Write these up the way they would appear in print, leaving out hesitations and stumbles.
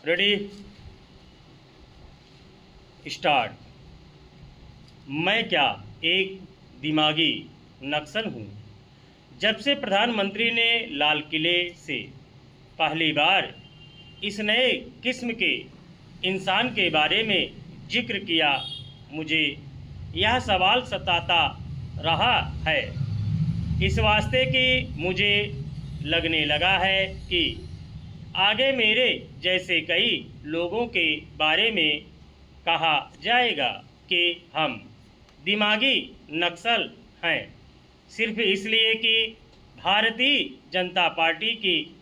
Ready start. मैं क्या एक दिमागी नक्सल हूँ? जब से प्रधानमंत्री ने लाल किले से पहली बार इस नए किस्म के इंसान के बारे में जिक्र किया, मुझे यह सवाल सताता रहा है। इस वास्ते कि मुझे लगने लगा है कि आगे मेरे जैसे कई लोगों के बारे में कहा जाएगा कि हम दिमागी नक्सल हैं, सिर्फ इसलिए कि भारतीय जनता पार्टी की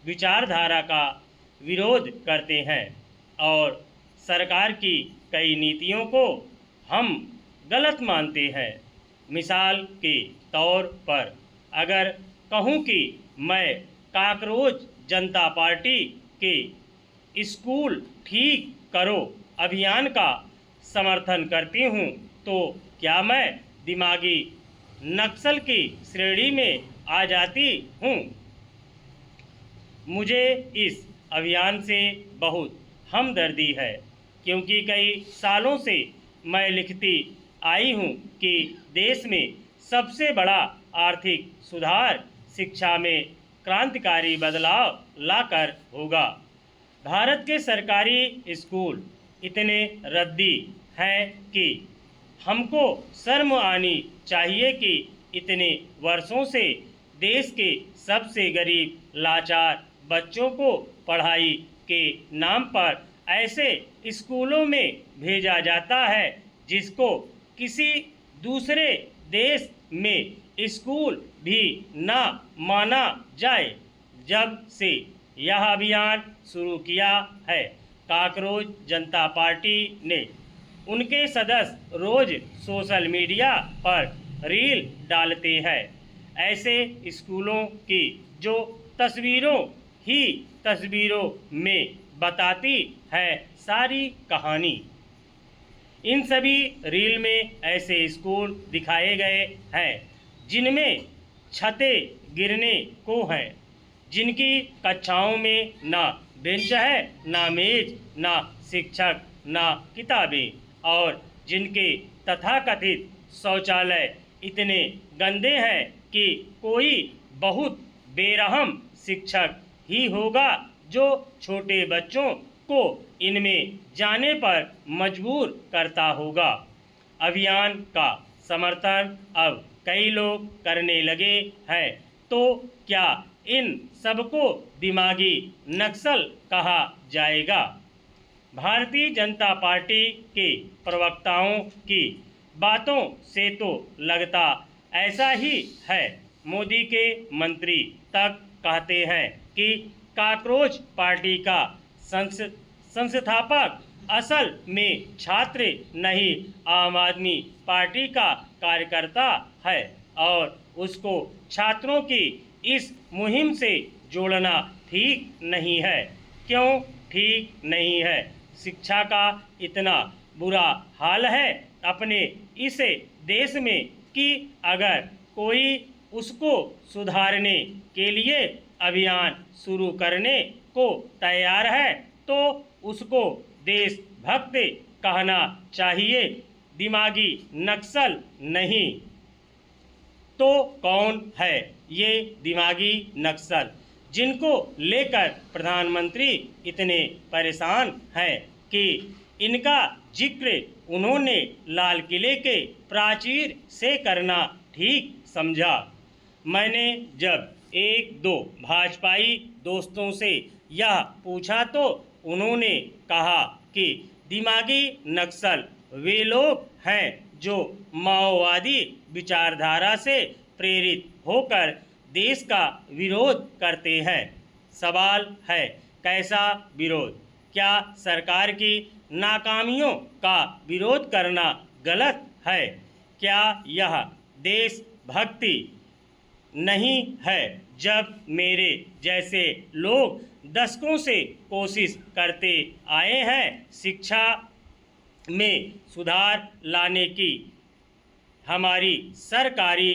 विचारधारा का विरोध करते हैं और सरकार की कई नीतियों को हम गलत मानते हैं। मिसाल के तौर पर अगर कहूँ कि मैं कॉकरोच जनता पार्टी के स्कूल ठीक करो अभियान का समर्थन करती हूँ, तो क्या मैं दिमागी नक्सल की श्रेणी में आ जाती हूँ? मुझे इस अभियान से बहुत हमदर्दी है, क्योंकि कई सालों से मैं लिखती आई हूँ कि देश में सबसे बड़ा आर्थिक सुधार शिक्षा में क्रांतिकारी बदलाव लाकर होगा। भारत के सरकारी स्कूल इतने रद्दी हैं कि हमको शर्म आनी चाहिए कि इतने वर्षों से देश के सबसे गरीब लाचार बच्चों को पढ़ाई के नाम पर ऐसे स्कूलों में भेजा जाता है जिसको किसी दूसरे देश में स्कूल भी ना माना जाए। जब से यह अभियान शुरू किया है, कॉकरोच जनता पार्टी ने उनके सदस्य रोज सोशल मीडिया पर रील डालते हैं, ऐसे स्कूलों की जो तस्वीरों में बताती है सारी कहानी। इन सभी रील में ऐसे स्कूल दिखाए गए हैं जिनमें छतें गिरने को हैं, जिनकी कक्षाओं में ना बेंच है, ना मेज, ना शिक्षक, ना किताबें, और जिनके तथाकथित शौचालय इतने गंदे हैं कि कोई बहुत बेरहम शिक्षक ही होगा जो छोटे बच्चों को इनमें जाने पर मजबूर करता होगा। अभियान का समर्थन अब कई लोग करने लगे हैं, तो क्या इन सबको दिमागी नक्सल कहा जाएगा? भारतीय जनता पार्टी के प्रवक्ताओं की बातों से तो लगता ऐसा ही है। मोदी के मंत्री तक कहते हैं कि कॉकरोच पार्टी का संस्थापक असल में छात्र नहीं, आम आदमी पार्टी का कार्यकर्ता है और उसको छात्रों की इस मुहिम से जोड़ना ठीक नहीं है। क्यों ठीक नहीं है? शिक्षा का इतना बुरा हाल है अपने इस देश में कि अगर कोई उसको सुधारने के लिए अभियान शुरू करने को तैयार है तो उसको देशभक्त कहना चाहिए, दिमागी नक्सल नहीं। तो कौन है ये दिमागी नक्सल जिनको लेकर प्रधानमंत्री इतने परेशान हैं कि इनका जिक्र उन्होंने लाल किले के प्राचीर से करना ठीक समझा? मैंने जब एक दो भाजपाई दोस्तों से यह पूछा तो उन्होंने कहा कि दिमागी नक्सल वे लोग हैं जो माओवादी विचारधारा से प्रेरित होकर देश का विरोध करते हैं। सवाल है, कैसा विरोध? क्या सरकार की नाकामियों का विरोध करना गलत है? क्या यह देशभक्ति नहीं है जब मेरे जैसे लोग दशकों से कोशिश करते आए हैं शिक्षा में सुधार लाने की? हमारी सरकारी